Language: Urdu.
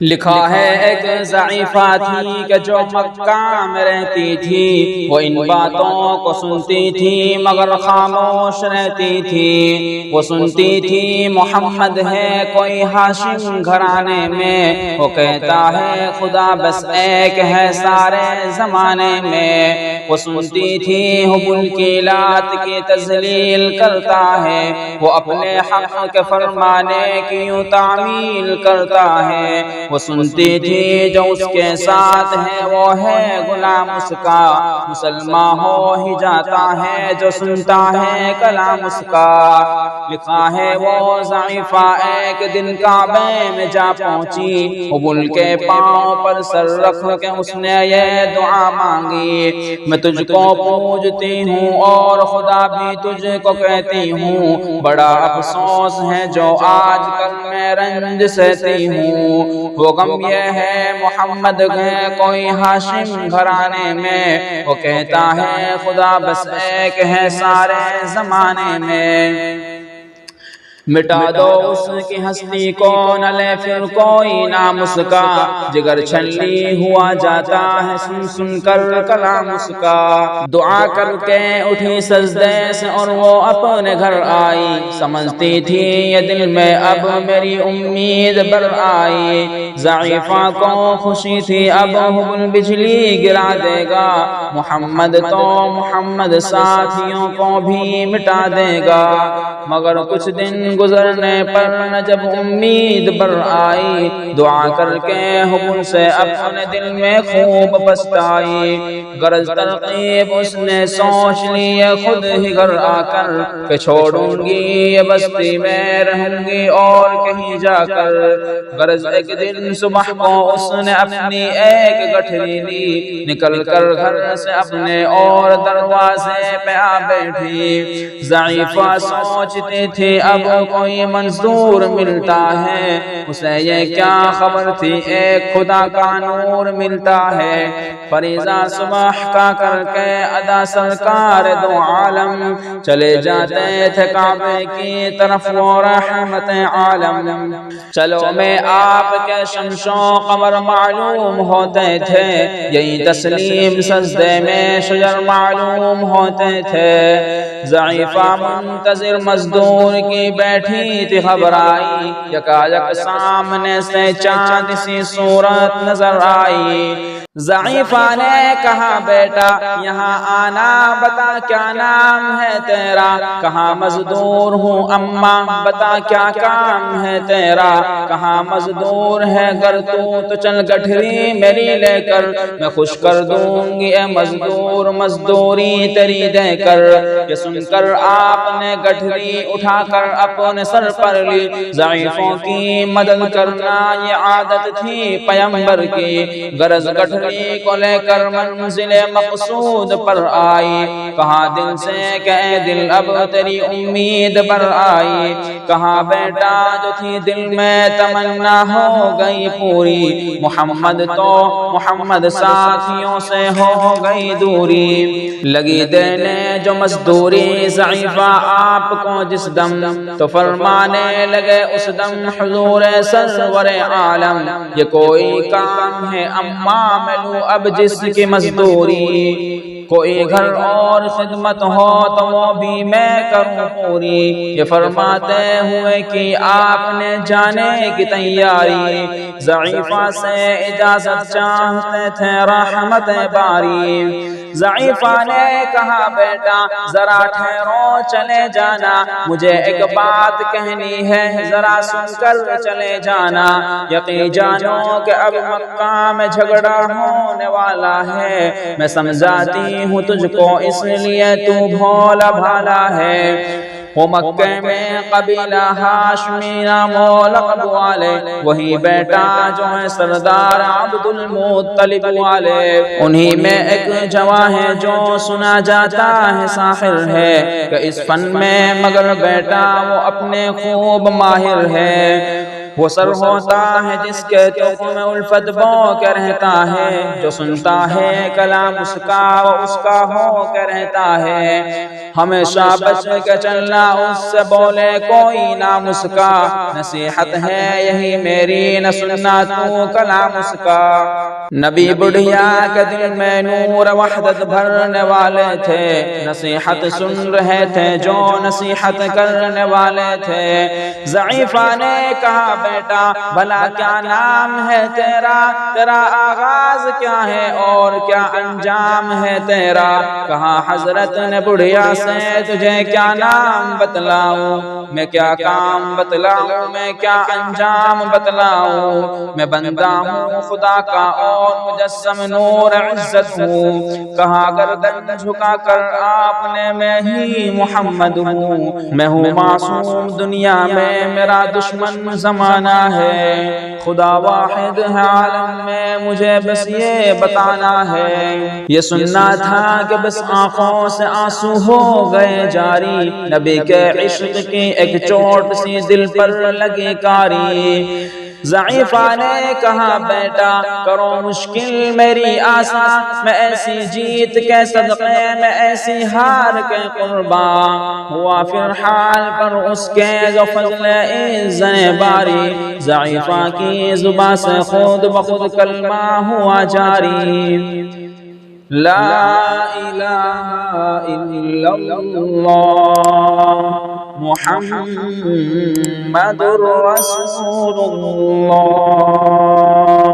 لکھا ہے ایک ضعیفہ تھی کہ جو مکہ میں رہتی تھی، وہ ان باتوں کو سنتی تھی مگر خاموش رہتی تھی۔ وہ سنتی تھی محمد ہے کوئی ہاشم گھرانے میں، وہ کہتا ہے خدا بس ایک ہے سارے زمانے میں۔ وہ سنتی تھی حبل کی لات کی تذلیل کرتا ہے، وہ اپنے حق کے فرمانے کی یوں تعمیل کرتا ہے۔ وہ سنتی تھی جو اس کے ساتھ ہے وہ ہے غلام اس کا، مسلمان ہو ہی جاتا ہے جو سنتا ہے کلام اس کا۔ لکھا ہے وہ ضعیفہ ایک دن کعبے میں جا پہنچی، حبل کے پاؤں پر سر رکھ کے اس نے یہ دعا مانگی، میں تجھ کو پوجتی ہوں اور خدا بھی تجھ کو کہتی ہوں، بڑا افسوس ہے جو آج کل میں رنج سہتی ہوں۔ وہ غم یہ ہے محمد ہے کوئی ہاشم گھرانے میں، وہ کہتا ہے خدا بس ایک ہے سارے زمانے میں۔ مٹا دو اس کی ہستی کو نہ لے پھر کوئی نام اس کا، جگر چھلی ہوا جاتا ہے سن سن کر کلام اس کا۔ دعا کر کے اٹھی سجدے سے اور وہ اپنے گھر آئی، سمجھتی تھی یہ دل میں اب میری امید بر آئی۔ ضعیفہ کو خوشی تھی اب حبل بجلی گرا دے گا، محمد تو محمد ساتھیوں کو بھی مٹا دے گا۔ مگر کچھ دن گزرنے پر نہ جب امید بر آئی، دعا کر کے حبل سے اپنے دل میں خوب پچھتائی۔ غرض ترغیب اس نے سوچ لی ہے خود ہی گھر آ کر، کہ چھوڑوں گی یہ بستی میں رہوں گی اور کہیں جا کر۔ غرض ایک دن صبح کو اس نے اپنی ایک گٹھری لی، نکل کر گھر سے اپنے اور دروازے پہ آ بیٹھی۔ ضعیفہ سوچتی تھی اب کوئی منظور ملتا ہے، اسے یہ کیا خبر تھی ایک خدا کا نور ملتا ہے۔ فریضہ صبح کا کر کے ادا سرکار دو عالم، چلے جاتے تھے کعبے کی طرف وہ رحمت عالم۔ چلو میں آپ کے شمس و قمر معلوم ہوتے تھے، یہی تسلیم سجدے میں شجر معلوم ہوتے تھے۔ ضعیفہ منتظر مزدور کی بیٹھی تھی گھبرائی، یکایک سامنے سے چاند سی صورت نظر آئی۔ ضعیفہ نے کہا بیٹا یہاں آنا، بتا کیا نام ہے تیرا، کہاں مزدور ہوں اماں بتا کیا کام ہے تیرا، کہاں مزدور ہے گر تو چل گٹھری میری لے کر، میں خوش کر دوں گی اے مزدور مزدوری تیری دے کر۔ یہ سن کر آپ نے گٹھری اٹھا کر اپنے سر پر لی، ضعیفوں کی مدد کرنا یہ عادت تھی پیغمبر کی۔ غرض گٹھری کو لے کر منزل مقصود پر آئی، کہا دل سے کہ اے دل اب تیری امید بر آئی، کہا بیٹا جو تھی دل میں تمنا ہو گئی پوری، محمد تو محمد ساتھیوں سے ہو گئی دوری۔ لگی دینے جو مزدوری ضعیفہ آپ کو جس دم، تو فرمانے لگے اس دم حضور سرور عالم، یہ کوئی کام ہے اماں میں لوں اب جس کی مزدوری، کوئی گھر اور خدمت ہو تو وہ بھی میں کروں پوری۔ یہ فرماتے ہوئے کہ آپ نے جانے کی تیاری، ضعیفہ سے اجازت چاہتے تھے رحمت باری۔ ضعیفہ نے کہا بیٹا ذرا ٹھہرو چلے جانا، مجھے ایک بات کہنی ہے ذرا سن کر چلے جانا، یقین جانو کہ اب مکہ میں جھگڑا ہونے والا ہے، میں سمجھاتی ہوں تجھ کو اس لیے تو بھولا بھالا ہے۔ وہ مکہ میں قبیلہ ہاشمی نام و لقب والے، وہی بیٹا جو ہے سردار عبد المطلب والے، انہی میں ایک جواں ہے جو سنا جاتا ہے ساحر ہے، کہ اس فن میں مگر بیٹا وہ اپنے خوب ماہر ہے۔ وہ سر ہوتا ہے جس کے تخم الفت بو کے رہتا ہے، جو سنتا ہے کلام اس کا وہ اس کا ہو کے رہتا ہے، ہمیشہ بچ کے چلنا اس سے بولے کوئی نام اس کا، نصیحت ہے یہی میری نہ سننا تو کلام اس کا۔ نبی بڑھیا کے دل میں نور وحدت بھرنے والے تھے، نصیحت سن رہے تھے جو نصیحت کرنے والے تھے۔ ضعیفہ نے کہا بیٹا بھلا کیا نام ہے تیرا، تیرا آغاز کیا ہے اور کیا انجام ہے تیرا؟ کہا حضرت نے بڑھیا سے تجھے کیا نام بتلاؤں، میں کیا کام بتلاؤں، میں کیا انجام بتلاؤں، میں بندہ ہوں خدا کا اور مجسم نور عزت ہوں۔ کہا گردن جھکا کر آپ نے میں ہی محمد ہوں، میں ہوں معصوم دنیا میں میرا دشمن زمانہ ہے، خدا واحد ہے عالم میں مجھے بس یہ بتانا ہے۔ یہ سننا تھا کہ بس آنکھوں سے آنسو ہو گئے جاری، نبی کے عشق کی ایک چوٹ سی دل پر لگی کاری۔ ضعیفہ نے کہا بیٹا کرو مشکل میری آسان، میں ایسی جیت کے صدقے میں ایسی ہار کے قربان، ہوا پھر حال پر اس کے جو فضل عزت باری، ضعیفہ کی زبان سے خود بخود کلمہ ہوا جاری، لا الہ الا اللہ محمد رسول اللہ۔